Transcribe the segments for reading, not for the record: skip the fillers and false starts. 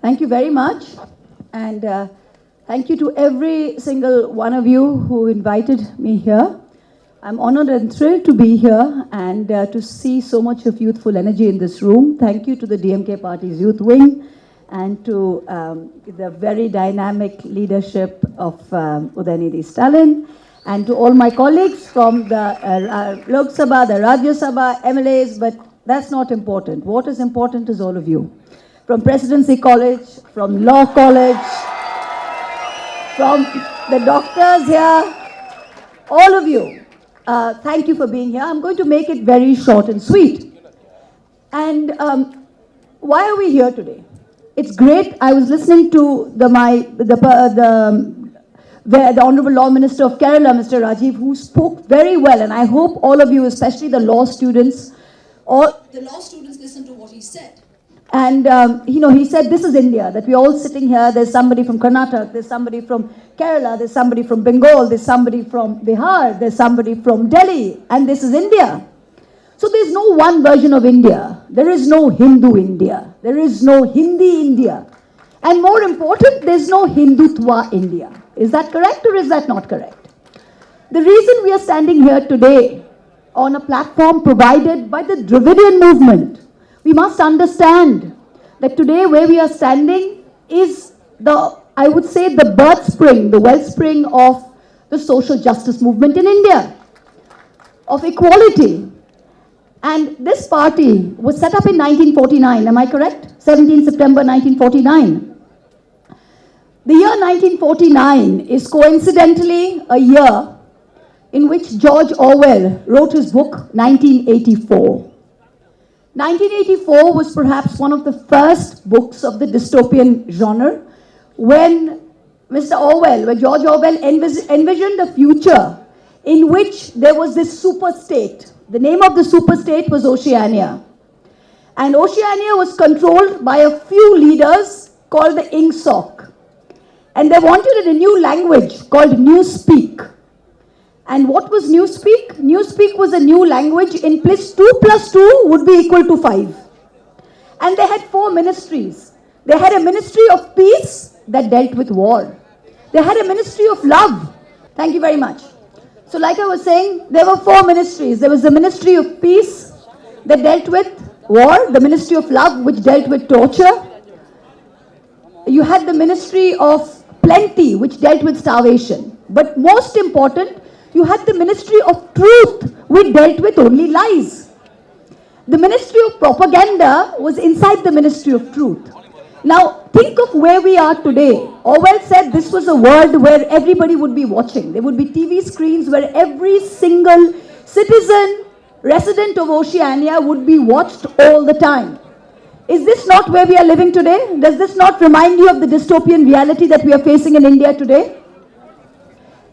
Thank you very much. And thank you to every single one of you who invited me here. I'm honored and thrilled to be here and to see so much of youthful energy in this room. Thank you to the DMK Party's Youth Wing and to the very dynamic leadership of Udayanidhi Stalin, and to all my colleagues from the Lok Sabha, the Rajya Sabha, MLAs, but that's not important. What is important is all of you. From Presidency College, from Law College, from the doctors here, all of you, thank you for being here. I'm going to make it very short and sweet. And why are we here today? It's great. I was listening to the Honorable Law Minister of Kerala, Mr. Rajiv, who spoke very well. And I hope all of you, especially the law students, listen to what he said. And, he said, this is India, that we're all sitting here. There's somebody from Karnataka, there's somebody from Kerala, there's somebody from Bengal, there's somebody from Bihar, there's somebody from Delhi, and this is India. So there's no one version of India. There is no Hindu India. There is no Hindi India. And more important, there's no Hindutva India. Is that correct or is that not correct? The reason we are standing here today on a platform provided by the Dravidian movement, we must understand that today where we are standing is I would say the birth spring, the wellspring of the social justice movement in India, of equality. And this party was set up in 1949, am I correct? 17 September 1949. The year 1949 is coincidentally a year in which George Orwell wrote his book 1984. 1984 was perhaps one of the first books of the dystopian genre when George Orwell envisioned a future in which there was this super state. The name of the super state was Oceania. And Oceania was controlled by a few leaders called the Ingsoc. And they wanted a new language called Newspeak. And what was Newspeak? Newspeak was a new language in which 2 + 2 would be equal to 5. And they had 4 ministries. They had a ministry of peace that dealt with war. They had a ministry of love. Thank you very much. So like I was saying, there were 4 ministries. There was the ministry of peace that dealt with war, the ministry of love which dealt with torture. You had the ministry of plenty which dealt with starvation. But most important, you had the ministry of truth which dealt with only lies. The ministry of propaganda was inside the ministry of truth. Now, think of where we are today. Orwell said this was a world where everybody would be watching. There would be TV screens where every single citizen, resident of Oceania would be watched all the time. Is this not where we are living today? Does this not remind you of the dystopian reality that we are facing in India today?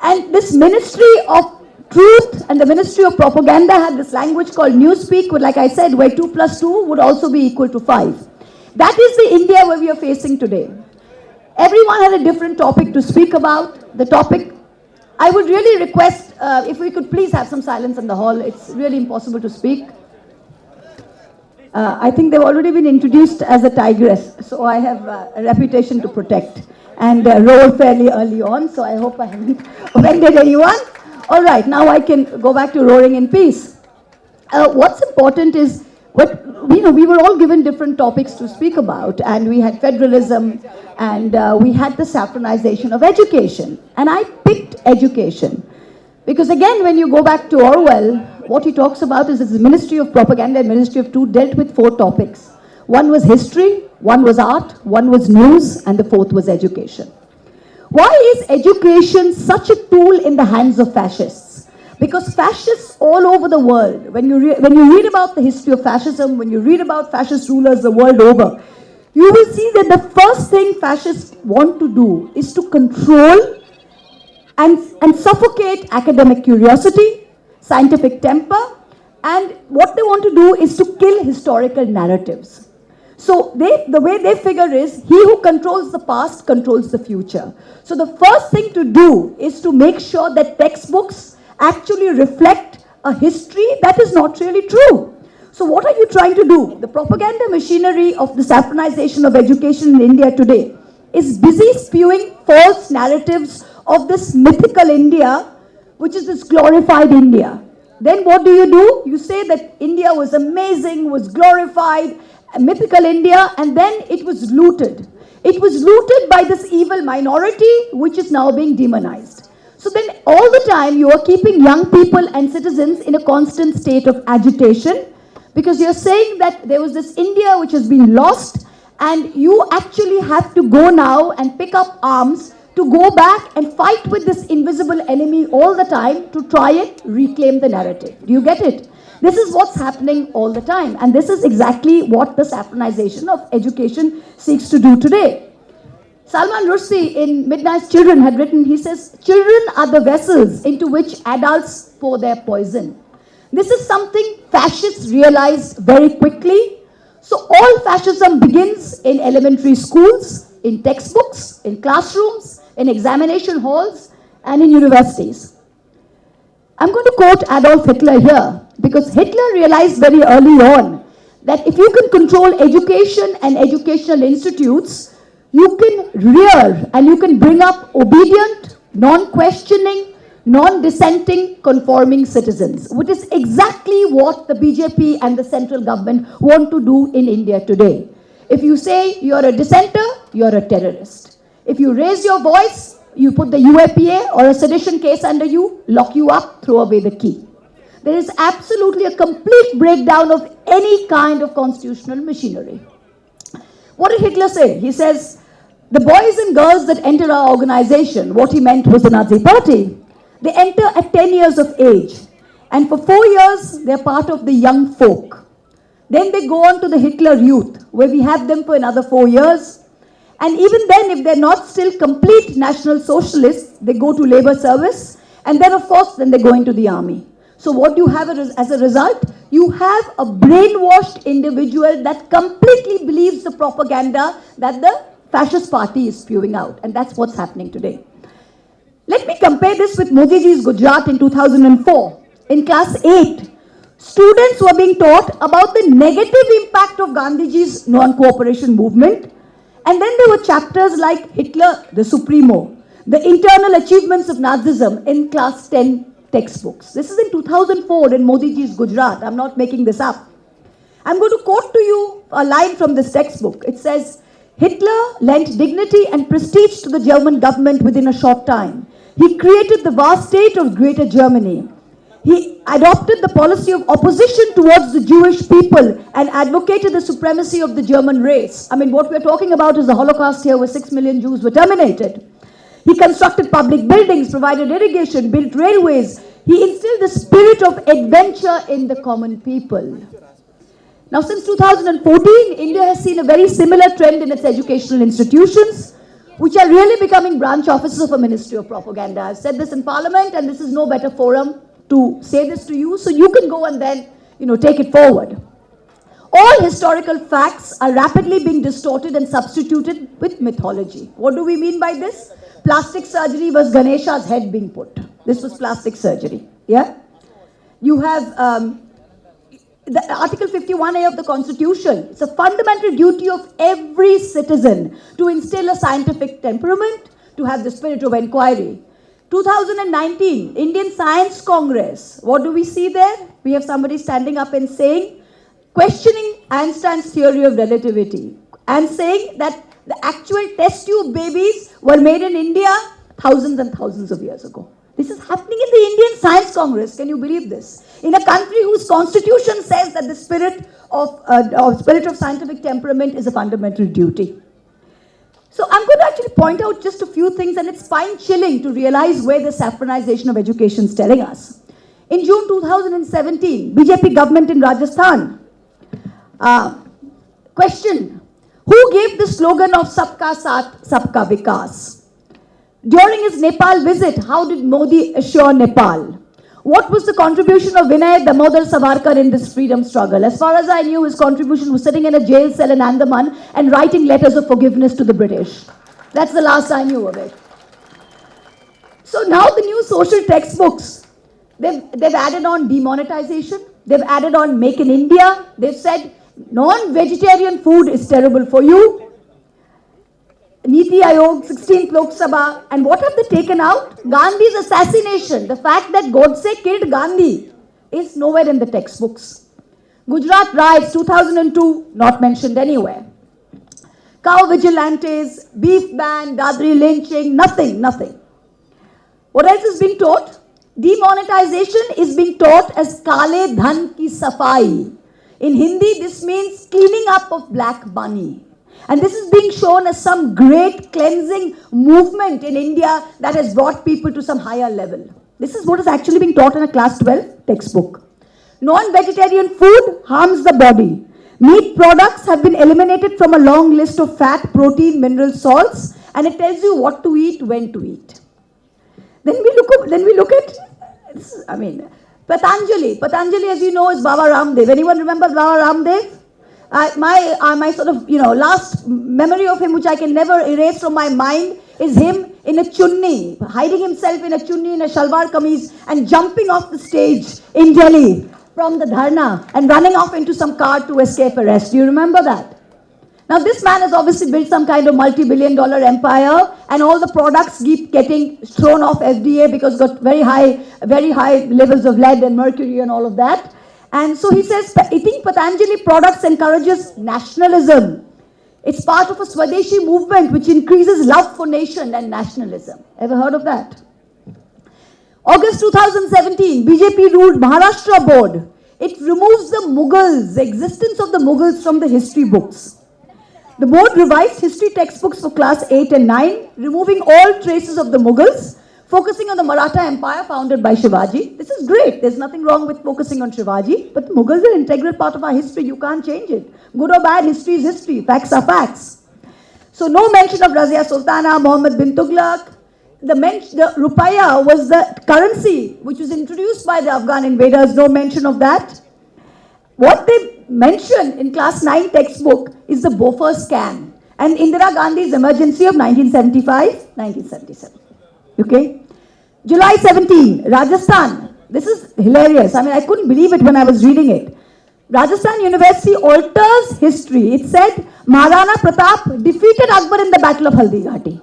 And this ministry of truth and the ministry of propaganda had this language called Newspeak, like I said, where 2 + 2 would also be equal to 5. That is the India where we are facing today. Everyone had a different topic to speak about. The topic, I would really request if we could please have some silence in the hall. It's really impossible to speak. I think they've already been introduced as a tigress, so I have a reputation to protect and roar fairly early on, so I hope I haven't offended anyone. All right, now I can go back to roaring in peace. What's important is, we were all given different topics to speak about, and we had federalism, and we had the saffronization of education. And I picked education because, again, when you go back to Orwell, what he talks about is the Ministry of Propaganda and Ministry of Truth dealt with 4 topics. One was history, one was art, one was news, and the 4th was education. Why is education such a tool in the hands of fascists? Because fascists all over the world, when you read about the history of fascism, when you read about fascist rulers the world over, you will see that the first thing fascists want to do is to control and suffocate academic curiosity, scientific temper, and what they want to do is to kill historical narratives. So the way they figure is, he who controls the past controls the future. So the first thing to do is to make sure that textbooks actually reflect a history that is not really true. So what are you trying to do? The propaganda machinery of the saffronization of education in India today is busy spewing false narratives of this mythical India, which is this glorified India. Then what do? You say that India was amazing, was glorified, a mythical India, and then it was looted. It was looted by this evil minority, which is now being demonized. So then all the time you are keeping young people and citizens in a constant state of agitation, because you're saying that there was this India which has been lost, and you actually have to go now and pick up arms to go back and fight with this invisible enemy all the time to try and reclaim the narrative. Do you get it? This is what's happening all the time, and this is exactly what the saffronization of education seeks to do today. Salman Rushdie in Midnight's Children had written, he says, children are the vessels into which adults pour their poison. This is something fascists realized very quickly. So all fascism begins in elementary schools, in textbooks, in classrooms, in examination halls, and in universities. I'm going to quote Adolf Hitler here, because Hitler realized very early on that if you can control education and educational institutes, you can rear and you can bring up obedient, non-questioning, non-dissenting, conforming citizens, which is exactly what the BJP and the central government want to do in India today. If you say you're a dissenter, you're a terrorist. If you raise your voice, you put the UAPA or a sedition case under you, lock you up, throw away the key. There is absolutely a complete breakdown of any kind of constitutional machinery. What did Hitler say? He says, the boys and girls that enter our organization, what he meant was the Nazi party, they enter at 10 years of age. And for 4 years, they're part of the young folk. Then they go on to the Hitler Youth, where we have them for another 4 years. And even then, if they're not still complete National Socialists, they go to labor service. And then, of course, then they go into the army. So what do you have as a result? You have a brainwashed individual that completely believes the propaganda that the fascist party is spewing out. And that's what's happening today. Let me compare this with Modi ji's Gujarat in 2004. In class 8, students were being taught about the negative impact of Gandhiji's non-cooperation movement. And then there were chapters like Hitler, the Supremo, the internal achievements of Nazism in class 10 textbooks. This is in 2004 in Modi ji's Gujarat. I'm not making this up. I'm going to quote to you a line from this textbook. It says, Hitler lent dignity and prestige to the German government within a short time. He created the vast state of Greater Germany. He adopted the policy of opposition towards the Jewish people and advocated the supremacy of the German race. I mean, what we're talking about is the Holocaust here, where 6 million Jews were terminated. He constructed public buildings, provided irrigation, built railways. He instilled the spirit of adventure in the common people. Now, since 2014, India has seen a very similar trend in its educational institutions, which are really becoming branch offices of a Ministry of Propaganda. I've said this in Parliament, and this is no better forum to say this to you, so you can go and then, take it forward. All historical facts are rapidly being distorted and substituted with mythology. What do we mean by this? Plastic surgery was Ganesha's head being put. This was plastic surgery. Yeah? You have the Article 51A of the Constitution. It's a fundamental duty of every citizen to instill a scientific temperament, to have the spirit of inquiry. 2019, Indian Science Congress. What do we see there? We have somebody standing up and saying, questioning Einstein's theory of relativity and saying that the actual test tube babies were made in India thousands and thousands of years ago. This is happening in the Indian Science Congress. Can you believe this? In a country whose constitution says that the spirit of scientific temperament is a fundamental duty. So I'm going to actually point out just a few things, and it's spine-chilling to realize where the saffronization of education is telling us. In June 2017, BJP government in Rajasthan questioned who gave the slogan of Sabka Saath, Sabka Vikas. During his Nepal visit, how did Modi assure Nepal? What was the contribution of Vinay Damodar Savarkar in this freedom struggle? As far as I knew, his contribution was sitting in a jail cell in Andaman and writing letters of forgiveness to the British. That's the last I knew of it. So now the new social textbooks, they've added on demonetization. They've added on Make in India. They've said non-vegetarian food is terrible for you. Niti Aayog, 16th Lok Sabha. And what have they taken out? Gandhi's assassination. The fact that Godse killed Gandhi is nowhere in the textbooks. Gujarat riots, 2002, not mentioned anywhere. Cow vigilantes, beef ban, Dadri lynching, nothing. What else is being taught? Demonetization is being taught as Kale Dhan ki Safai. In Hindi, this means cleaning up of black money. And this is being shown as some great cleansing movement in India that has brought people to some higher level. This is what is actually being taught in a class 12 textbook. Non-vegetarian food harms the body. Meat products have been eliminated from a long list of fat, protein, mineral salts, and it tells you what to eat, when to eat. Then we look at, Patanjali. Patanjali, as you know, is Baba Ramdev. Anyone remember Baba Ramdev? My sort of, last memory of him, which I can never erase from my mind, is him in a chunni, hiding himself in a chunni, in a shalwar kameez, and jumping off the stage in Delhi from the dharna and running off into some car to escape arrest. Do you remember that? Now, this man has obviously built some kind of multi-billion-dollar empire, and all the products keep getting thrown off FDA because it's got very high levels of lead and mercury and all of that. And so he says, eating Patanjali products encourages nationalism. It's part of a Swadeshi movement which increases love for nation and nationalism. Ever heard of that? August 2017, BJP ruled Maharashtra board. It removes the Mughals, the existence of the Mughals from the history books. The board revised history textbooks for class 8 and 9, removing all traces of the Mughals, focusing on the Maratha Empire founded by Shivaji. This is great. There's nothing wrong with focusing on Shivaji, but the Mughals are an integral part of our history. You can't change it. Good or bad, history is history. Facts are facts. So no mention of Razia Sultana, Muhammad bin Tughlaq. The Rupaya was the currency which was introduced by the Afghan invaders. No mention of that. What they mention in class 9 textbook is the Bofors scam and Indira Gandhi's emergency of 1975-1977. Okay? July 17, Rajasthan. This is hilarious. I couldn't believe it when I was reading it. Rajasthan University alters history. It said Maharana Pratap defeated Akbar in the Battle of Haldi Ghati.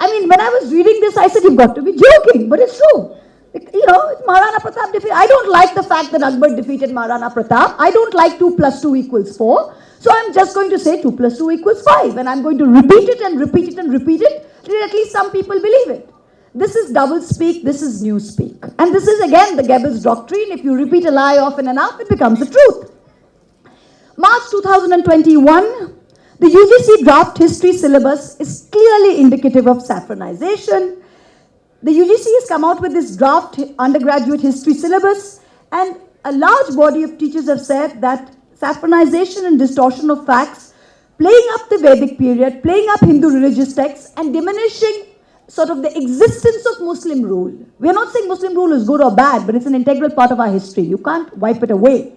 When I was reading this, I said, you've got to be joking, but it's true. Maharana Pratap defeated. I don't like the fact that Akbar defeated Maharana Pratap. I don't like 2 + 2 = 4. So I'm just going to say 2 + 2 = 5. And I'm going to repeat it and repeat it and repeat it till at least some people believe it. This is double speak. This is new speak. And this is again the Goebbels doctrine. If you repeat a lie often enough, it becomes the truth. March 2021. The UGC draft history syllabus is clearly indicative of saffronization. The UGC has come out with this draft undergraduate history syllabus, and a large body of teachers have said that saffronization and distortion of facts, playing up the Vedic period, playing up Hindu religious texts, and diminishing sort of the existence of Muslim rule. We are not saying Muslim rule is good or bad, but it's an integral part of our history. You can't wipe it away.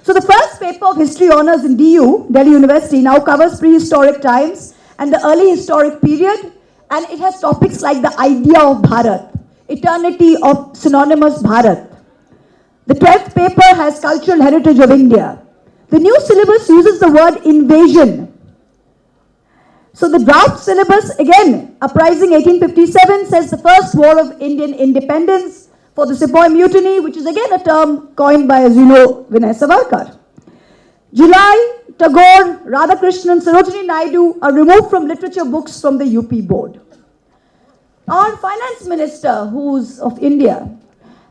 So the first paper of history honors in DU, Delhi University, now covers prehistoric times and the early historic period, and it has topics like the idea of Bharat, eternity of synonymous Bharat. The 12th paper has cultural heritage of India. The new syllabus uses the word invasion. So the draft syllabus, again, Uprising 1857 says the first war of Indian independence for the Sepoy Mutiny, which is again a term coined by, as you know, Vinay Savarkar. July, Tagore, Radhakrishnan, Sarojini Naidu are removed from literature books from the UP board. Our finance minister, who's of India,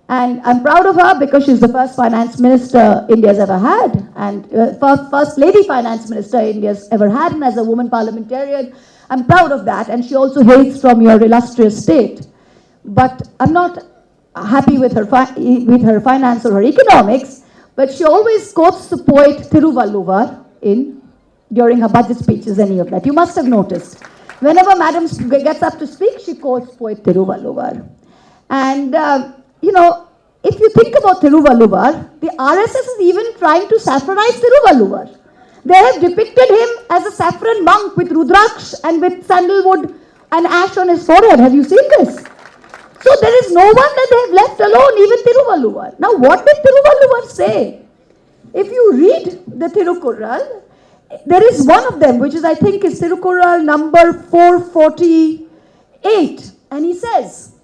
and I'm proud of her because she's the first finance minister India's ever had, and first lady finance minister India's ever had, and as a woman parliamentarian, I'm proud of that, and she also hails from your illustrious state. But I'm not happy with her finance or her economics, but she always quotes the poet Thiruvalluvar during her budget speeches, any of that. You must have noticed. Whenever Madam gets up to speak, she quotes poet Thiruvalluvar. And, if you think about Thiruvalluvar, the RSS is even trying to saffronize Thiruvalluvar. They have depicted him as a saffron monk with Rudraksh and with sandalwood and ash on his forehead. Have you seen this? So there is no one that they have left alone, even Tiruvalluvar. Now what did Tiruvalluvar say? If you read the Tirukkural, there is one of them, which is, I think, is Tirukkural number 448. And he says,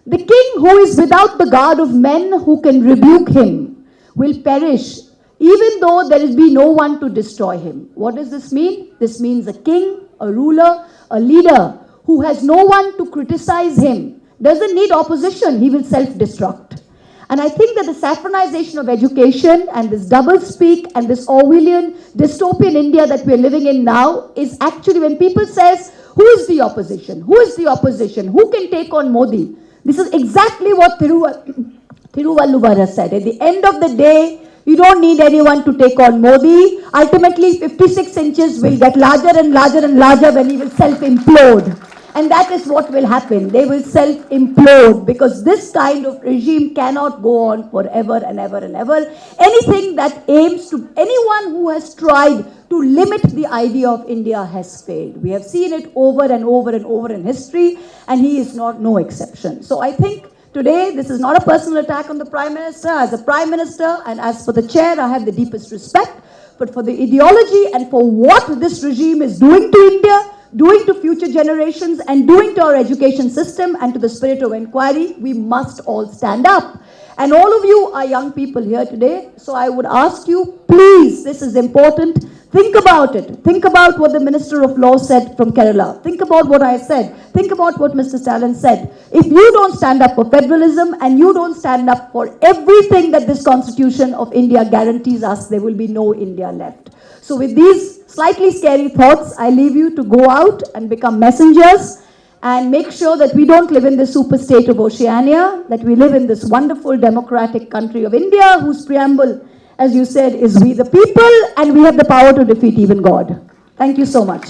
the king who is without the guard of men who can rebuke him will perish, even though there will be no one to destroy him. What does this mean? This means a king, a ruler, a leader who has no one to criticize him, doesn't need opposition, he will self-destruct. And I think that the saffronization of education and this double-speak and this Orwellian dystopian India that we're living in now is actually when people says, who is the opposition? Who is the opposition? Who can take on Modi? This is exactly what Tiruvalluvar has said. At the end of the day, you don't need anyone to take on Modi. Ultimately, 56 inches will get larger and larger and larger when he will self-implode. And that is what will happen. They will self-implode because this kind of regime cannot go on forever and ever and ever. Anything that aims to, anyone who has tried to limit the idea of India has failed. We have seen it over and over and over in history, and he is no exception. So I think today, this is not a personal attack on the Prime Minister. As a Prime Minister and as for the chair, I have the deepest respect. But for the ideology and for what this regime is doing to India, doing to future generations and doing to our education system and to the spirit of inquiry, we must all stand up. And all of you are young people here today, so I would ask you, please, this is important, think about it. Think about what the Minister of Law said from Kerala. Think about what I said. Think about what Mr. Stalin said. If you don't stand up for federalism and you don't stand up for everything that this Constitution of India guarantees us, there will be no India left. So with these slightly scary thoughts, I leave you to go out and become messengers and make sure that we don't live in the super state of Oceania, that we live in this wonderful democratic country of India, whose preamble, as you said, is we the people, and we have the power to defeat even God. Thank you so much.